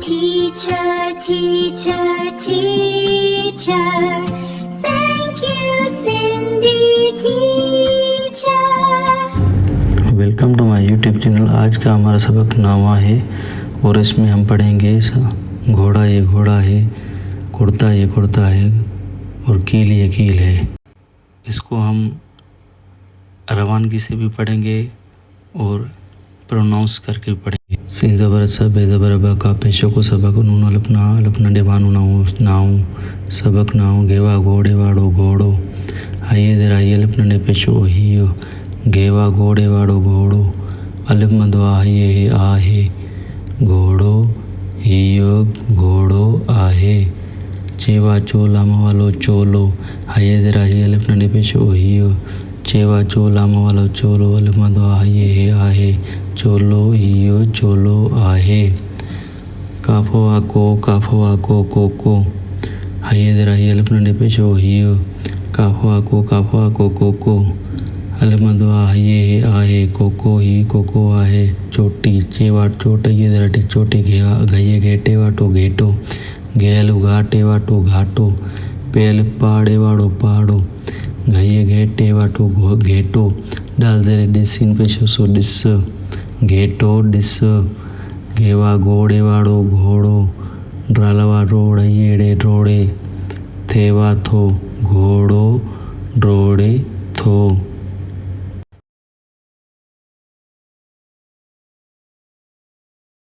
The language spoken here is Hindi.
Teacher, teacher, teacher, thank you, Cindy teacher. Welcome to my YouTube channel. आज का हमारा सबक 9वां है और इसमें हम पढ़ेंगे घोड़ा ये घोड़ा है, कुर्ता ये कुर्ता है और कील ये कील है। इसको हम रवानगी से भी पढ़ेंगे और प्रोनाउंस करके भी पढ़ेंगे। सिंह ज़बर सा बे ज़बर बा का पेशो को सबक नून अलपना डेवानु नाऊ सबक नाऊ गेवा घोड़े वाड़ो घोड़ो हाइये दे राइये अलपना डे पेशो हियो गेवा घोड़े वाड़ो घोड़ो अलप मदवा हाइये है आहे घोड़ो हियो घोड़ो आहे चेवा चोलामा वालो चोलो हाइये दे राइये अलपना डे पेशो हियो चेवा चोलामा वालो चोलो अलप मदवा हाइये है आहे चोलो हियो चोलो आहे काफो आको कोको हाइये दे राइये अलपना डे पेशो हियो काफो आको कोको अलमदवा हाइये है आहे कोको ही कोको आहे चोटी चेवा चोट ये दराटी चोटी घेवा घये घेटे वाटो घेटो गेल घाटे वाटो घाटो पेल पाड़े वाड़ो पाड़ो घये घेटे वाटो घेटो डाल दे डिसिन पेशो सो डिस घेटो डिस घेवा घोड़े वाड़ो घोड़ो ड्रालवा रोड़ येड़े रोड़े थेवा थो घोड़ो ड्रोड़े थो।